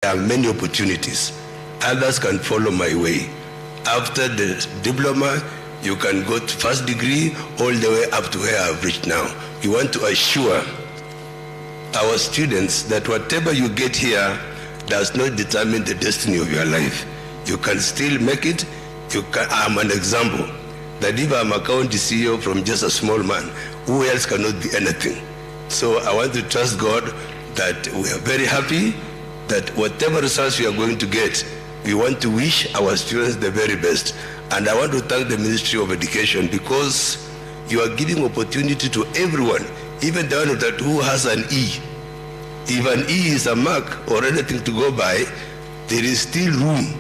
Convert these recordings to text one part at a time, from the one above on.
there are many opportunities. Others can follow my way. After the diploma, you can go to first degree all the way up to where I've reached now. We want to assure our students that whatever you get here does not determine the destiny of your life. You can still make it. I'm an example that if I'm a county CEO from just a small man, who else cannot be anything? So I want to trust God that we are very happy that whatever results we are going to get, we want to wish our students the very best. And I want to thank the Ministry of Education because you are giving opportunity to everyone, even the one that who has an E. If an E is a mark or anything to go by, there is still room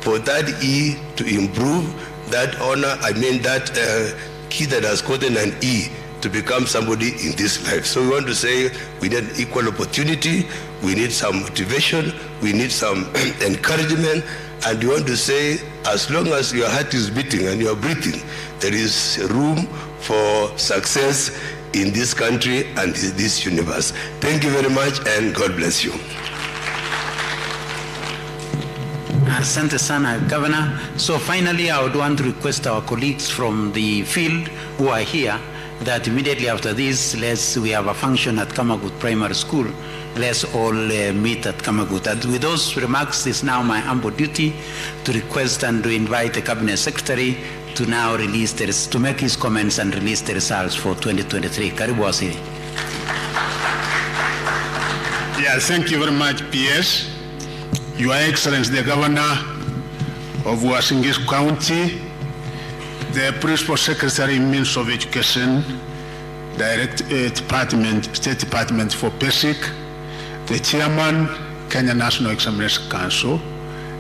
for that E to improve, that honor, that kid that has gotten an E to become somebody in this life. So we want to say we need equal opportunity, we need some motivation, we need some encouragement, and we want to say as long as your heart is beating and you are breathing, there is room for success in this country and this universe. Thank you very much and God bless you. Asante sana, Governor. So finally, I would want to request our colleagues from the field who are here that immediately after this, we have a function at Kamagut Primary School. Let's all meet at Kamagut. And with those remarks, it's now my humble duty to request and to invite the Cabinet Secretary to now release to make his comments and release the results for 2023. Karibu Waziri. Yeah, thank you very much, PS. Your Excellency, the Governor of Uasin County, the Principal Secretary, Minister of Education, State Department for Basic, the Chairman, Kenya National Examination Council,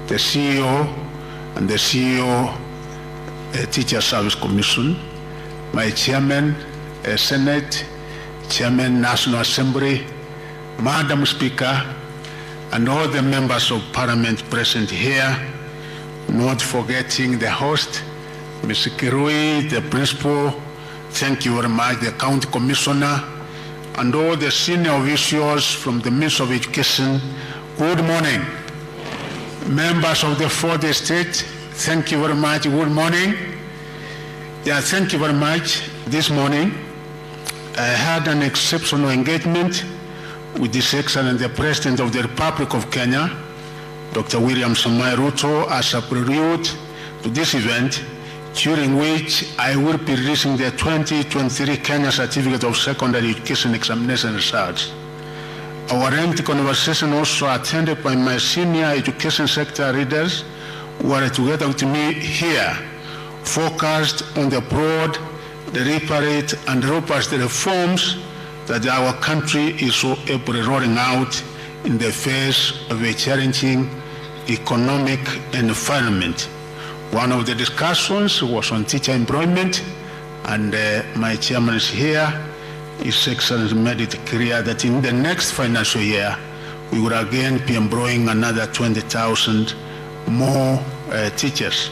the CEO and the CEO, Teacher Service Commission, my Chairman, Senate, Chairman, National Assembly, Madam Speaker, and all the members of Parliament present here, not forgetting the host, Mr. Kirui, the Principal, thank you very much, the County Commissioner, and all the senior officials from the Ministry of Education, good morning. Members of the fourth estate, thank you very much, good morning. Yeah, thank you very much. This morning, I had an exceptional engagement with His Excellency the President of the Republic of Kenya, Dr. William Samoei Ruto, as a prelude to this event, during which I will be releasing the 2023 Kenya Certificate of Secondary Education Examination results. Our lengthy conversation also attended by my senior education sector leaders who are together with me here, focused on the broad, deliberate, and robust reforms that our country is so ably rolling out in the face of a challenging economic environment. One of the discussions was on teacher employment, and my chairman is here. His Excellency made it clear that in the next financial year, we will again be employing another 20,000 more teachers.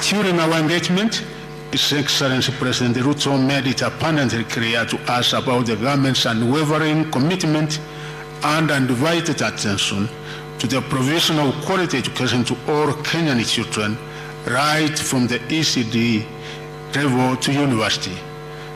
During our engagement, His Excellency President Ruto made it abundantly clear to us about the government's unwavering commitment and undivided attention to the provision of quality education to all Kenyan children, right from the ECD level to university.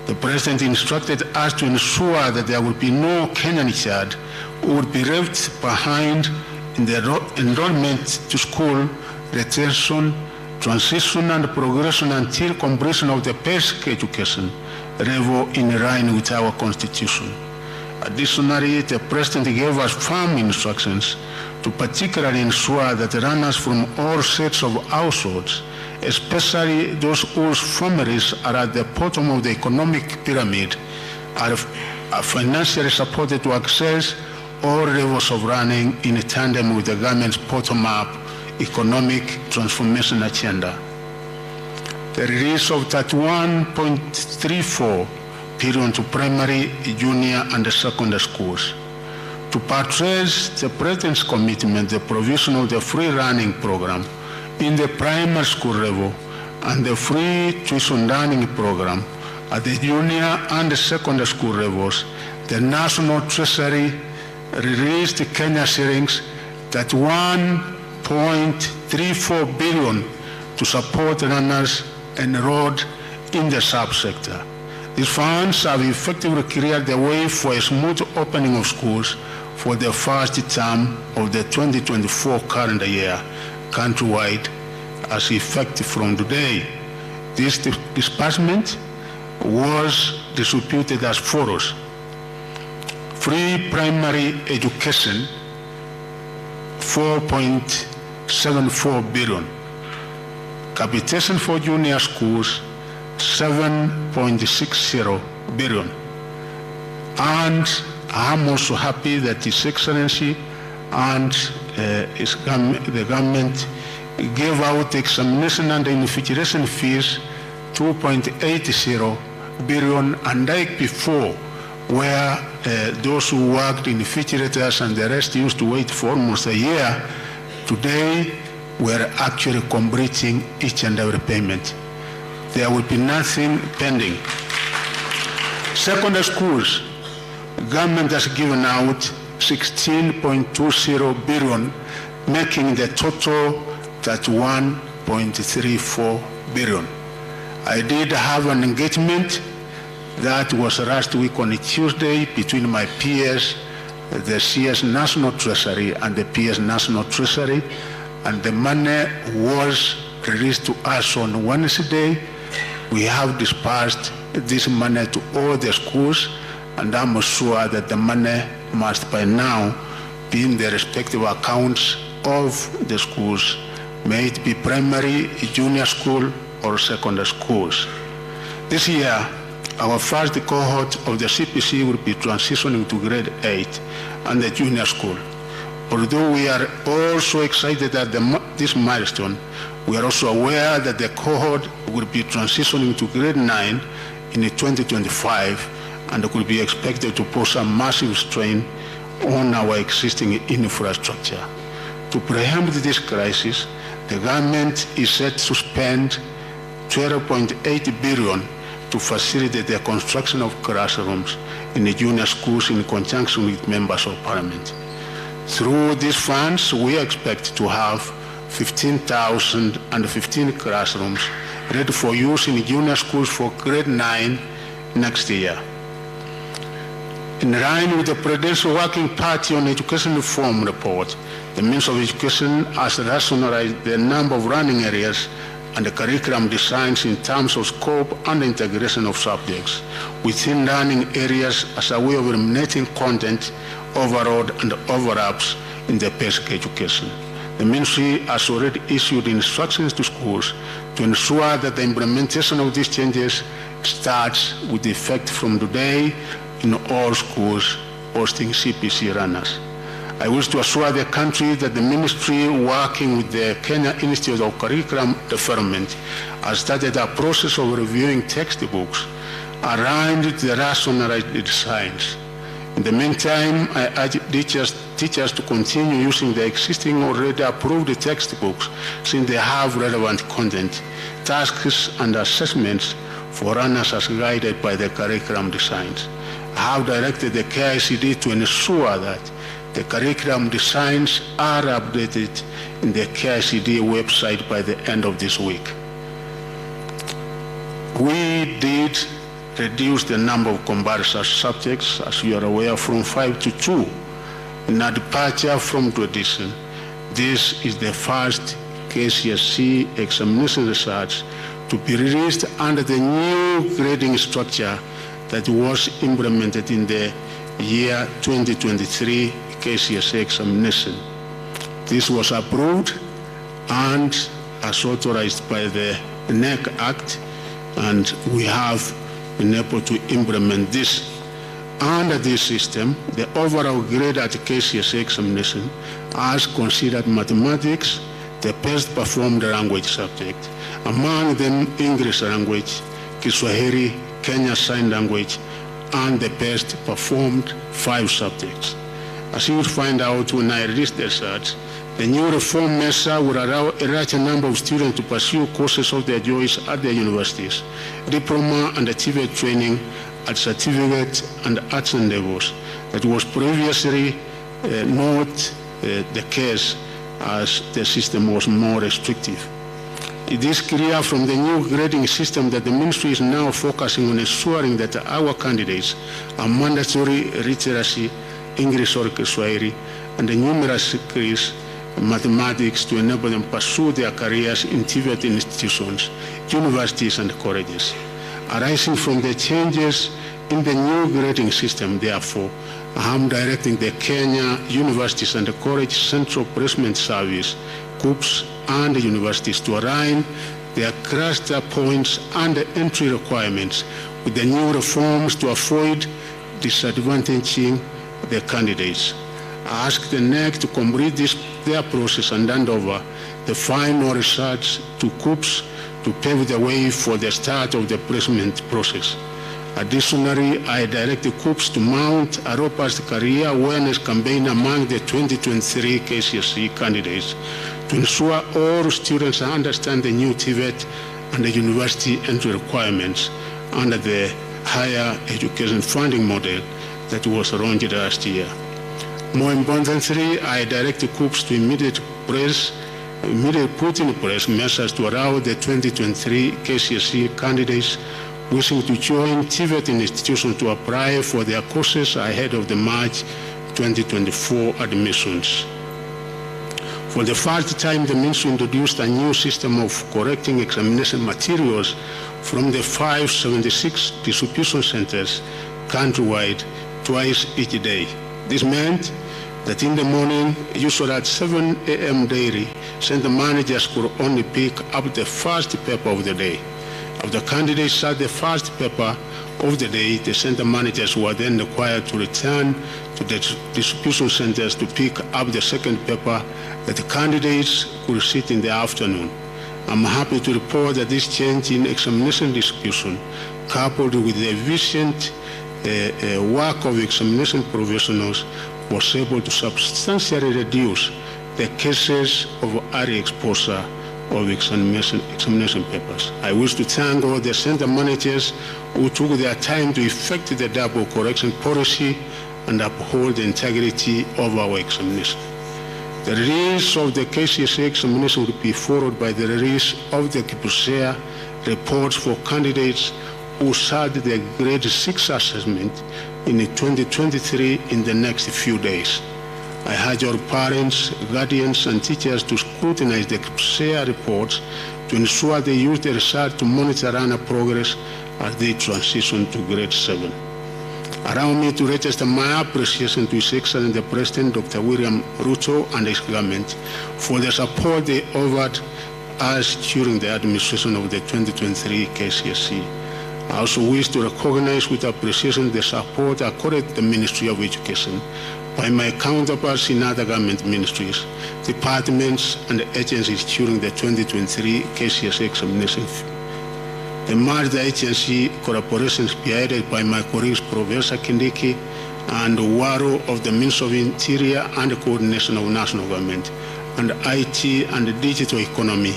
The President instructed us to ensure that there will be no Kenyan child who would be left behind in the enrollment to school, retention, transition and progression until completion of the basic education level in line with our Constitution. Additionally, the President gave us firm instructions to particularly ensure that runners from all sets of households, especially those whose families are at the bottom of the economic pyramid, are financially supported to access all levels of learning in tandem with the government's bottom-up economic transformation agenda. The release of 31.34 billion to primary, junior, and secondary schools. To buttress the President's commitment, the provision of the free learning program in the primary school level and the free tuition learning program at the junior and the secondary school levels, the National Treasury released Kenya shillings that 1.34 billion to support runners enrolled in the subsector. These funds have effectively cleared the way for a smooth opening of schools for the first term of the 2024 calendar year countrywide as effective from today. This disbursement was distributed as follows: free primary education, 4.74 billion. Capitation for junior schools, 7.60 billion. And I'm also happy that His Excellency and the government gave out examination and invigilation fees, 2.80 billion, unlike before, where those who worked in invigilators and the rest used to wait for almost a year. Today, we're actually completing each and every payment. There will be nothing pending. Secondary schools, government has given out 16.20 billion, making the total 31.34 billion. I did have an engagement that was last week on a Tuesday between my peers, the CS National Treasury and the PS National Treasury, and the money was released to us on Wednesday. We have dispersed this money to all the schools, and I'm sure that the money must by now be in the respective accounts of the schools, may it be primary, junior school, or secondary schools. This year, our first cohort of the CPC will be transitioning to grade 8 and the junior school. Although we are also excited at this milestone, we are also aware that the cohort will be transitioning to grade 9 in 2025 and will be expected to pose a massive strain on our existing infrastructure. To preempt this crisis, the government is set to spend 12.8 billion to facilitate the construction of classrooms in the junior schools in conjunction with members of parliament. Through these funds, we expect to have 15,015 classrooms ready for use in junior schools for grade 9 next year. In line with the Presidential Working Party on Education Reform report, the Ministry of Education has rationalized the number of learning areas and the curriculum designs in terms of scope and integration of subjects within learning areas as a way of eliminating content overload and overlaps in the basic education. The Ministry has already issued instructions to schools to ensure that the implementation of these changes starts with effect from today in all schools hosting CPC runners. I wish to assure the country that the Ministry, working with the Kenya Institute of Curriculum Development, has started a process of reviewing textbooks aligned with the rationalized designs. In the meantime, I urge teachers to continue using the existing already approved textbooks since they have relevant content, tasks, and assessments for runners as guided by the curriculum designs. I have directed the KCSE to ensure that the curriculum designs are updated in the KCSE website by the end of this week. We did reduce the number of comparative subjects, as you are aware, from 5 to 2, in a departure from tradition. This is the first KCSE examination research to be released under the new grading structure that was implemented in the year 2023 KCSE examination. This was approved and as authorized by the NEC Act, and we have been able to implement this. Under this system, the overall grade at KCSE examination has considered mathematics the best performed language subject, among them English language, Kiswahili, Kenya Sign Language, and the best performed 5 subjects. As you will find out when I release the results, the new reform measure will allow a larger number of students to pursue courses of their choice at their universities, diploma and achievement training at certificate and arts levels that was previously not the case as the system was more restrictive. It is clear from the new grading system that the ministry is now focusing on ensuring that our candidates are mandatory literacy, English or Kiswahili, and the numerous skills, mathematics, to enable them pursue their careers in TVET institutions, universities, and colleges. Arising from the changes in the new grading system, therefore, I am directing the Kenya Universities and College Central Placement Service, COOPS, and the universities to align their cluster points and the entry requirements with the new reforms to avoid disadvantaging the candidates. I ask the NEC to complete their process and hand over the final results to COOPS to pave the way for the start of the placement process. Additionally, I direct the COOPS to mount a robust career awareness campaign among the 2023 KCSE candidates to ensure all students understand the new TVET and the university entry requirements under the higher education funding model that was launched last year. More importantly, I direct the COOPS to immediately put in place measures to allow the 2023 KCSE candidates wishing to join TVET institutions to apply for their courses ahead of the March 2024 admissions. For the first time, the ministry introduced a new system of correcting examination materials from the 576 distribution centers countrywide twice each day. This meant that in the morning, usually at 7 a.m. daily, center managers could only pick up the first paper of the day. If the candidates sat the first paper of the day, the center managers were then required to return to the distribution centers to pick up the second paper that the candidates could sit in the afternoon. I'm happy to report that this change in examination distribution, coupled with the efficient work of examination professionals, was able to substantially reduce the cases of early exposure of examination papers. I wish to thank all the center managers who took their time to effect the double correction policy and uphold the integrity of our examination. The release of the KCSE examination will be followed by the release of the KCSE reports for candidates who sat the grade 6 assessment in 2023 in the next few days. I urge our parents, guardians, and teachers to scrutinize the KCSE reports to ensure they use the result to monitor learner progress as they transition to grade 7. Allow me to register my appreciation to His Excellency the President, Dr. William Ruto, and his government for the support they offered us during the administration of the 2023 KCSE. I also wish to recognize with appreciation the support accorded the Ministry of Education by my counterparts in other government ministries, departments, and agencies during the 2023 KCSE examination. The multi-agency collaboration spearheaded by my colleagues Professor Kindiki and Waro of the Ministry of Interior and Coordination of National Government, and IT and Digital Economy,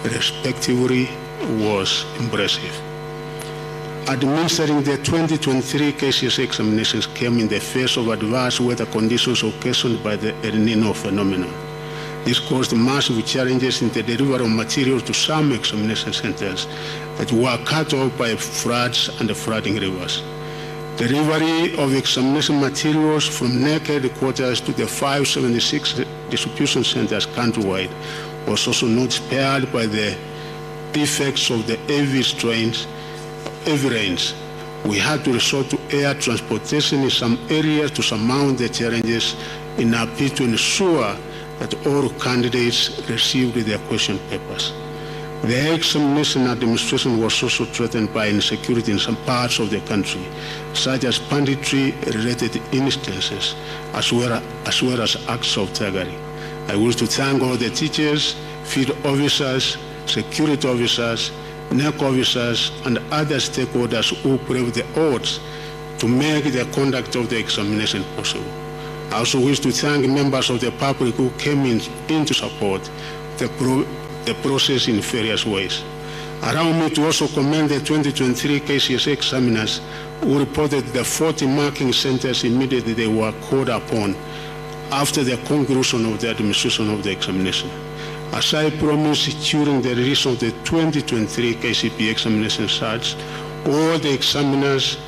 respectively, was impressive. Administering the 2023 KCSE examinations came in the face of adverse weather conditions occasioned by the El Nino phenomenon. This caused massive challenges in the delivery of materials to some examination centers that were cut off by floods and flooding rivers. Delivery of examination materials from NEC headquarters to the 576 distribution centers countrywide was also not spared by the effects of the heavy rains. We had to resort to air transportation in some areas to surmount the challenges in a bid to ensure that all candidates received their question papers. The examination administration was also threatened by insecurity in some parts of the country, such as banditry-related instances, as well as acts of thuggery. I wish to thank all the teachers, field officers, security officers, NEC officers, and other stakeholders who braved the odds to make the conduct of the examination possible. I also wish to thank members of the public who came in to support the process in various ways. Allow me to also commend the 2023 KCSE examiners who reported the 40 marking centers immediately they were called upon after the conclusion of the administration of the examination. As I promised during the release of the 2023 KCPE examination results, all the examiners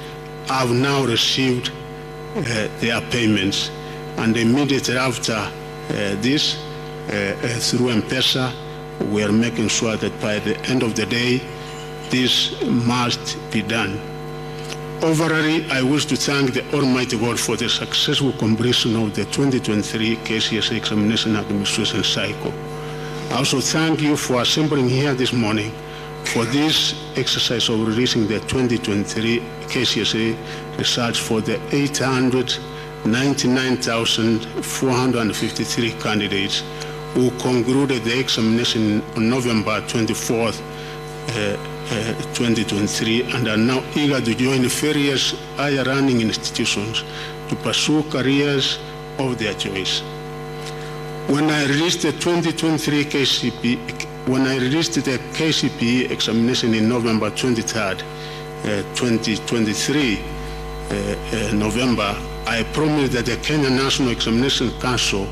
have now received their payments, and immediately after this, through M-Pesa, we are making sure that by the end of the day, this must be done. Overall, I wish to thank the Almighty God for the successful completion of the 2023 KCSE examination administration cycle. I also thank you for assembling here this morning for this exercise of releasing the 2023 KCSE results for the 899,453 candidates who concluded the examination on November 24th, 2023, and are now eager to join various higher learning institutions to pursue careers of their choice. When I released the 2023 KCPE examination in November 23rd, 2023, November, I promised that the Kenya National Examination Council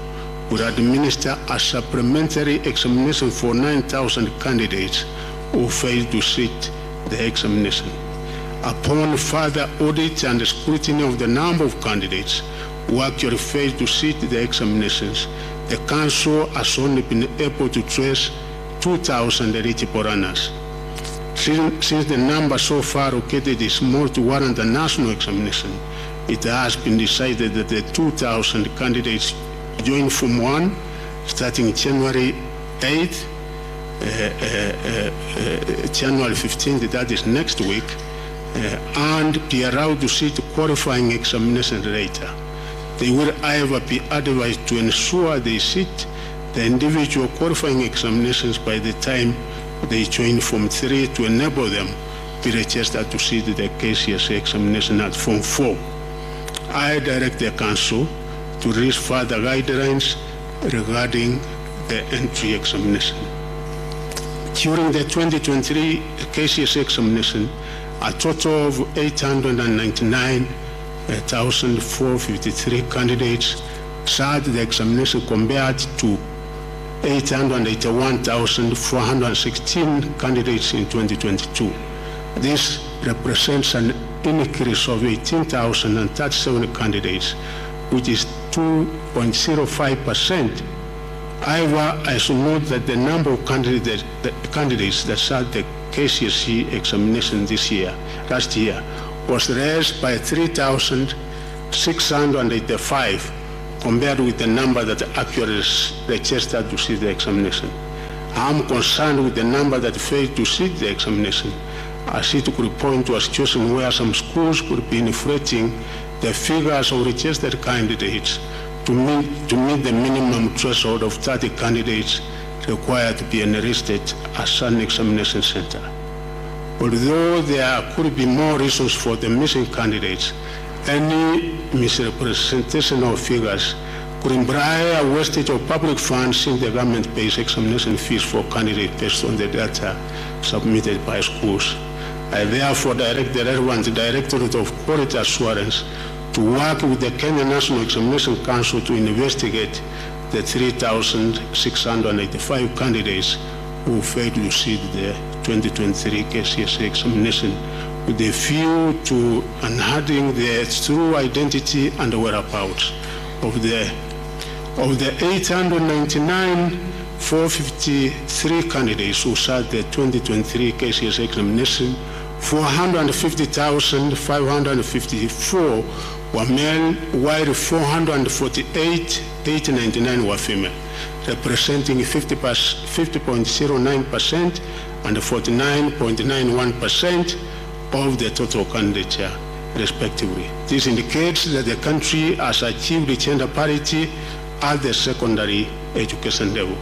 would administer a supplementary examination for 9,000 candidates who failed to sit the examination. Upon further audit and scrutiny of the number of candidates who actually failed to sit the examinations, the Council has only been able to trace 2,000 eligible runners. Since the number so far located is small to warrant a national examination, it has been decided that the 2,000 candidates join Form 1 starting January 8th, January 15th, that is next week, and be allowed to sit qualifying examination later. They will, however, be advised to ensure they sit the individual qualifying examinations by the time they join Form 3 to enable them to be registered to sit the KCSE examination at Form 4. I direct the Council to release further guidelines regarding the entry examination. During the 2023 KCSE examination, a total of 899,453 candidates sat the examination compared to 881,416 candidates in 2022. This represents an increase of 18,037 candidates, which is 2.05%. However, I should note that the number of candidates that sat the KCSE examination last year, was raised by 3,685 compared with the number that actually registered to sit the examination. I am concerned with the number that failed to sit the examination, as it could point to a situation where some schools could be inflating the figures of registered candidates to meet the minimum threshold of 30 candidates required to be enlisted as an examination center. Although there could be more reasons for the missing candidates, any misrepresentation of figures could imply a wastage of public funds since the government pays examination fees for candidates based on the data submitted by schools. I therefore direct the relevant Directorate of Quality Assurance to work with the Kenya National Examination Council to investigate the 3,685 candidates who failed to sit the 2023 KCSE examination, with a view to unearthing the true identity and whereabouts of the 899,453 candidates who sat the 2023 KCSE examination. 450,554 were male, while 448,899 were female, representing 50.09% and 49.91% of the total candidature, respectively. This indicates that the country has achieved gender parity at the secondary education level.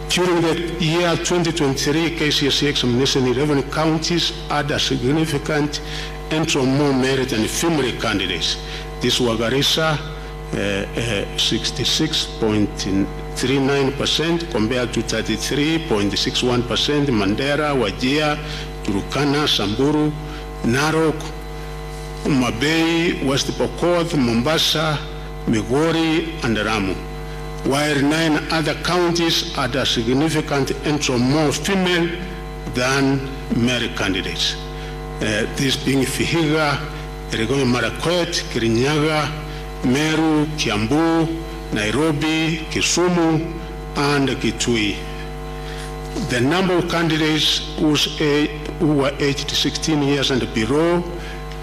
During the year 2023 KCSE examination, 11 counties had a significant entry of more merit and female candidates. These were Garissa, 66.39% compared to 33.61%, Mandera, Wajir, Turkana, Samburu, Narok, Mabei, West Pokot, Mombasa, Migori, and Ramu. while 9 other counties had a significant entry of more female than male candidates. These being Vihiga, Elgeyo Marakwet, Kirinyaga, Meru, Kiambu, Nairobi, Kisumu, and Kitui. The number of candidates who were aged 16 years and below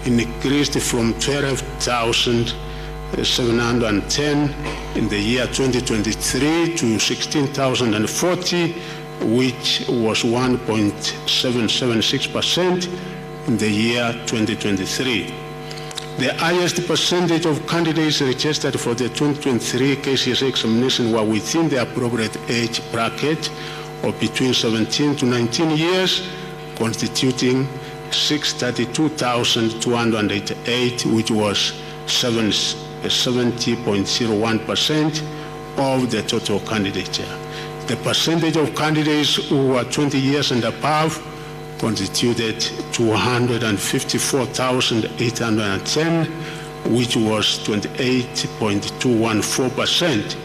increased from 12,710 in the year 2023 to 16,040, which was 1.776% in the year 2023. The highest percentage of candidates registered for the 2023 KCSE examination were within the appropriate age bracket of between 17 to 19 years, constituting 632,288, which was 70.01% of the total candidature. The percentage of candidates who were 20 years and above constituted 254,810, which was 28.214%.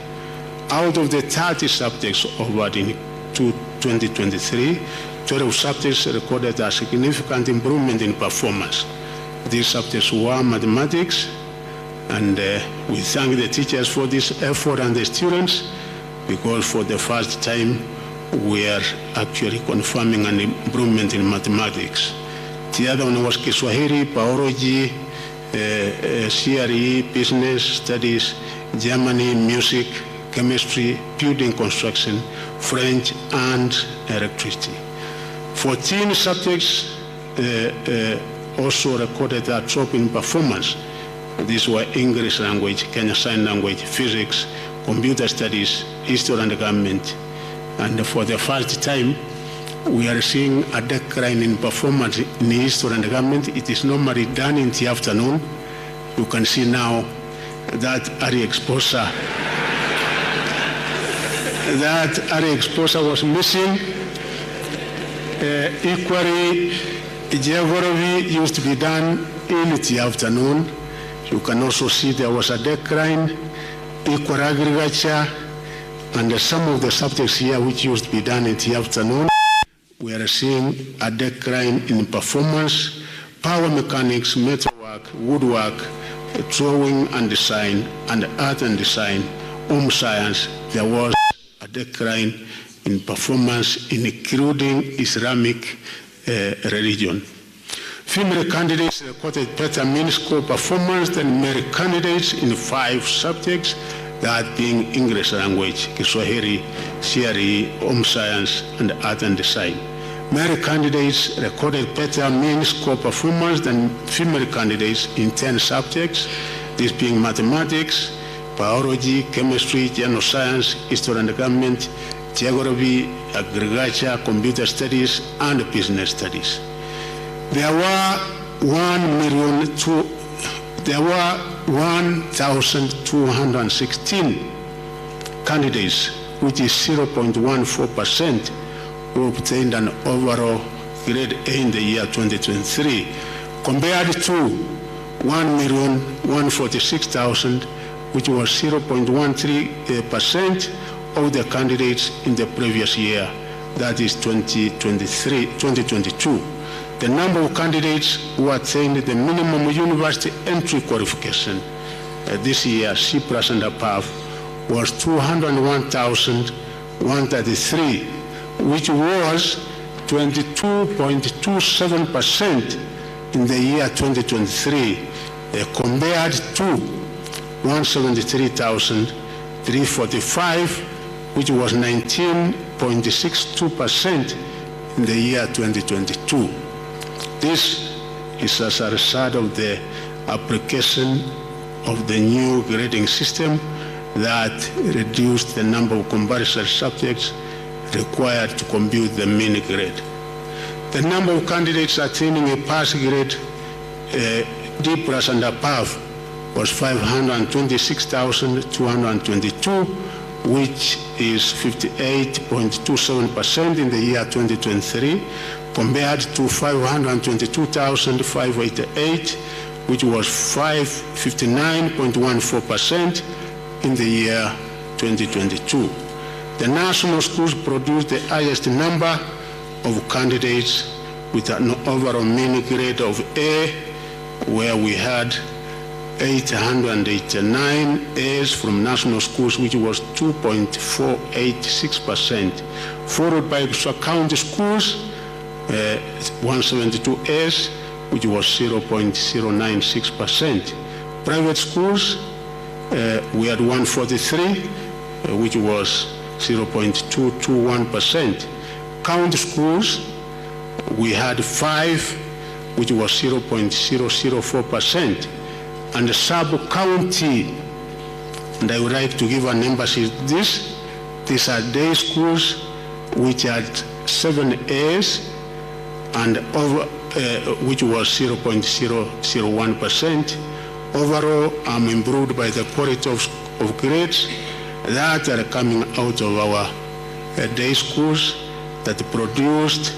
Out of the 30 subjects offered in 2023, 12 subjects recorded a significant improvement in performance. These subjects were mathematics, and we thank the teachers for this effort and the students, because for the first time we are actually confirming an improvement in mathematics. The other one was Kiswahili, biology, CRE, business studies, Germany, music, chemistry, building construction, French, and electricity. 14 subjects also recorded a drop in performance. These were English language, Kenya Sign Language, physics, computer studies, history and government. And for the first time, we are seeing a decline in performance in history and government. It is normally done in the afternoon. You can see now that early exposure, was missing. Equally, geography used to be done in the afternoon. You can also see there was a decline. Equal agriculture, and some of the subjects here which used to be done in the afternoon, we are seeing a decline in performance. Power mechanics, metalwork, woodwork, drawing and design, and art and design, home science, there was a decline in performance, including Islamic religion. Female candidates recorded better mean score performance than male candidates in 5 subjects, that being English language, Kiswahili, CRE, home science, and art and design. Male candidates recorded better mean score performance than female candidates in 10 subjects, this being mathematics, biology, chemistry, general science, history and government, geography, agriculture, computer studies, and business studies. There were 1,216 candidates, which is 0.14%, who obtained an overall grade A in the year 2023, compared to 1,146,000, which was 0.13% of the candidates in the previous year, that is 2022. The number of candidates who attained the minimum university entry qualification this year, C+ and above, was 201,133, which was 22.27% in the year 2023, compared to 173,345, which was 19.62% in the year 2022. This is as a result of the application of the new grading system that reduced the number of compulsory subjects required to compute the mean grade. The number of candidates attaining a pass grade D+ and above was 526,222, which is 58.27% in the year 2023, compared to 522,588, which was 59.14% in the year 2022. The national schools produced the highest number of candidates with an overall mean grade of A, where we had 889 A's from national schools, which was 2.486%, followed by county schools, 172 A's, which was 0.096%. Private schools, we had 143, which was 0.221%. County schools, we had 5, which was 0.004%. And the sub-county, and I would like to give an emphasis this, these are day schools which had 7 A's and over, which was 0.001%. Overall, I'm improved by the quality of grades that are coming out of our day schools that produced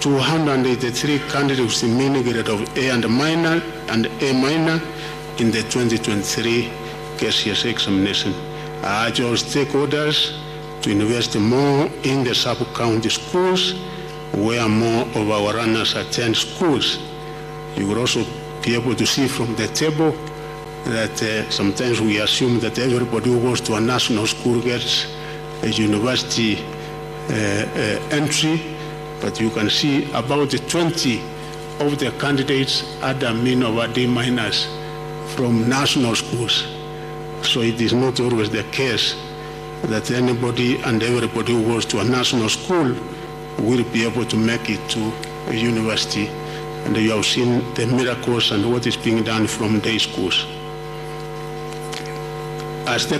283 candidates with mean grade of A and minor and A minor in the 2023 KCSE examination. I urge all stakeholders to invest more in the sub-county schools where more of our runners attend schools. You will also be able to see from the table that sometimes we assume that everybody who goes to a national school gets a university entry, but you can see about 20 of the candidates had a mean of a D minus from national schools. So it is not always the case that anybody and everybody who goes to a national school will be able to make it to a university. And you have seen the miracles and what is being done from day schools. As the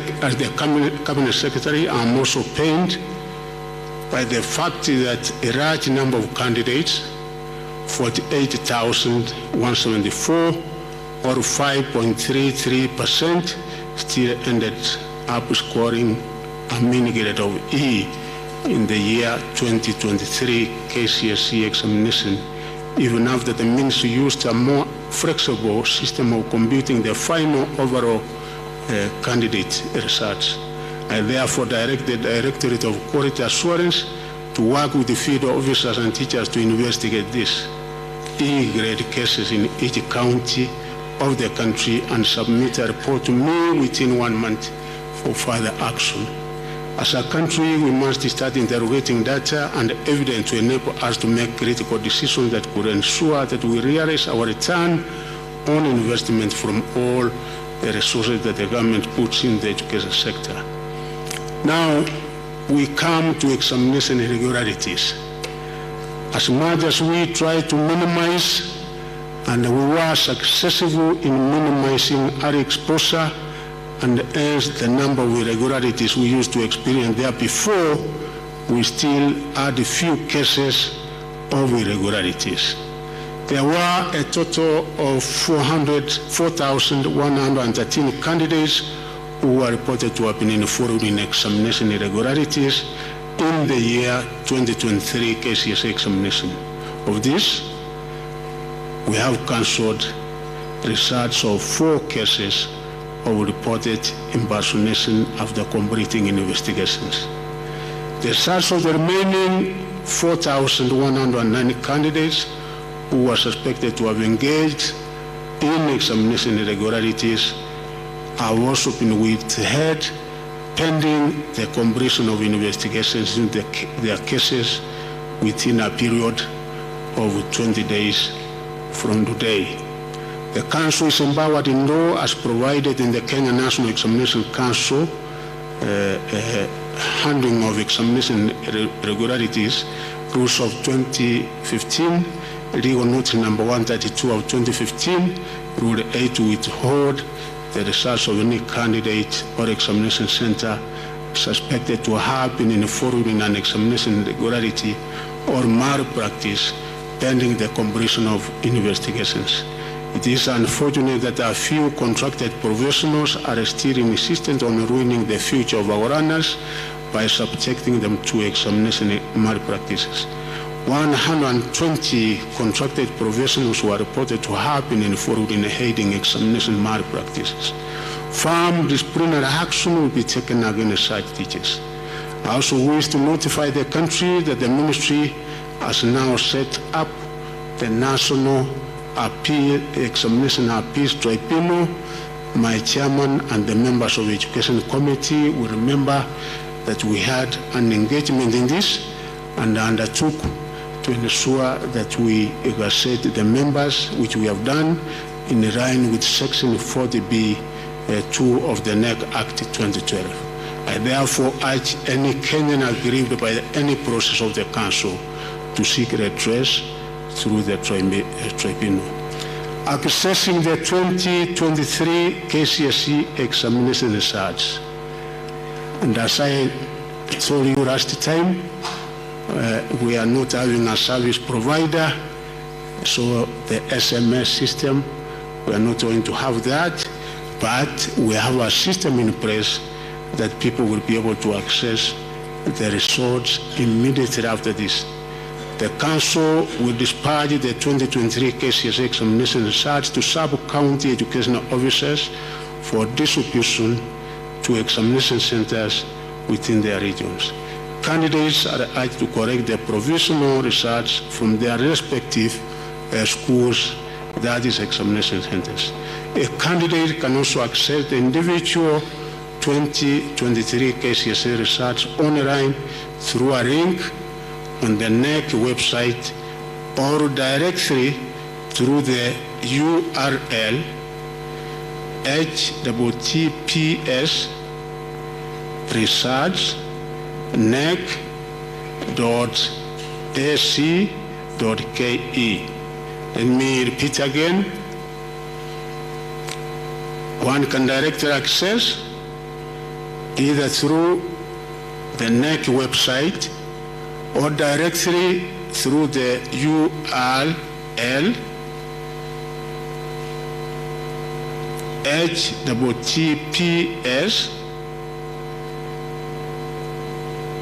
Cabinet Secretary, I'm also pained by the fact that a large number of candidates, 48,174, or 5.33%, still ended up scoring a mean grade of E in the year 2023 KCSE examination, even after the ministry used a more flexible system of computing the final overall candidate results. I therefore direct the Directorate of Quality Assurance to work with the field officers and teachers to investigate these E-grade cases in each county of the country and submit a report to me within 1 month for further action. As a country, we must start interrogating data and evidence to enable us to make critical decisions that could ensure that we realize our return on investment from all the resources that the government puts in the education sector. Now, we come to examination irregularities. As much as we try to minimize, and we were successful in minimizing our exposure and hence the number of irregularities we used to experience there before, we still had a few cases of irregularities. There were a total of 4,113 candidates who were reported to have been involved in examination irregularities in the year 2023 KCSE examination. Of this, we have cancelled results of 4 cases of reported impersonation after completing investigations. The results of the remaining 4,109 candidates who were suspected to have engaged in examination irregularities have also been withheld pending the completion of investigations in their cases within a period of 20 days from today. The Council is empowered in law as provided in the Kenya National Examination Council handling of examination irregularities, rules of 2015, legal notice number 132 of 2015, rule 8 to withhold the results of any candidate or examination center suspected to have been involved in an examination irregularity or malpractice pending the completion of investigations. It is unfortunate that a few contracted professionals are still insistent on ruining the future of our runners by subjecting them to examination malpractices. 120 contracted professionals were reported to have been involved in aiding examination malpractices. Firm disciplinary action will be taken against such teachers. I also wish to notify the country that the ministry has now set up the National Examination Appeals Tribunal. My chairman and the members of the Education Committee will remember that we had an engagement in this and undertook to ensure that we exert the members, which we have done in line with Section 40B 2 of the NEC Act 2012. I therefore urge any Kenyan aggrieved by any process of the Council to seek redress through the tribunal. Accessing the 2023 KCSE examination results. And as I told you last time, we are not having a service provider, so the SMS system, we are not going to have that, but we have a system in place that people will be able to access the results immediately after this. The Council will dispatch the 2023 KCSE examination results to sub-county educational officers for distribution to examination centers within their regions. Candidates are urged to correct their provisional results from their respective schools, that is examination centers. A candidate can also access the individual 2023 KCSE results online through a link on the NEC website or directly through the URL https research.nec.ac.ke. Let me repeat again. One can directly access either through the NEC website or directly through the URL https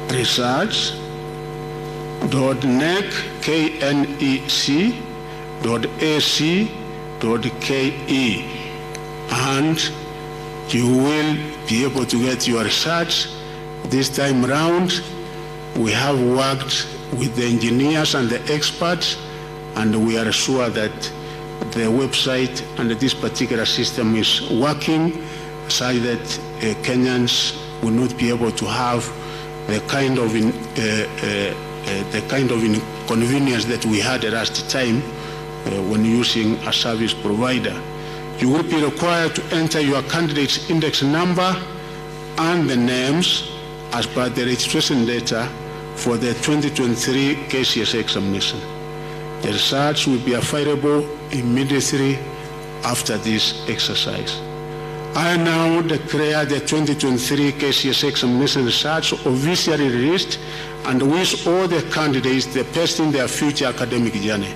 research.nec.ac.ke, and you will be able to get your research. This time round, we have worked with the engineers and the experts, and we are sure that the website and this particular system is working such that Kenyans will not be able to have the kind of inconvenience that we had last time when using a service provider. You will be required to enter your candidate's index number and the names as per the registration data for the 2023 KCSE examination. The results will be available immediately after this exercise. I now declare the 2023 KCSE examination results officially released and wish all the candidates the best in their future academic journey.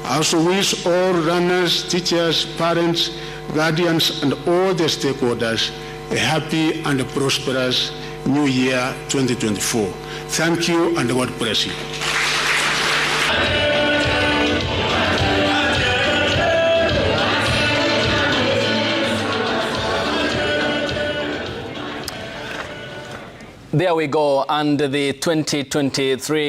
I also wish all runners, teachers, parents, guardians, and all the stakeholders a happy and prosperous New Year 2024. Thank you and God bless you. There we go, and the 2023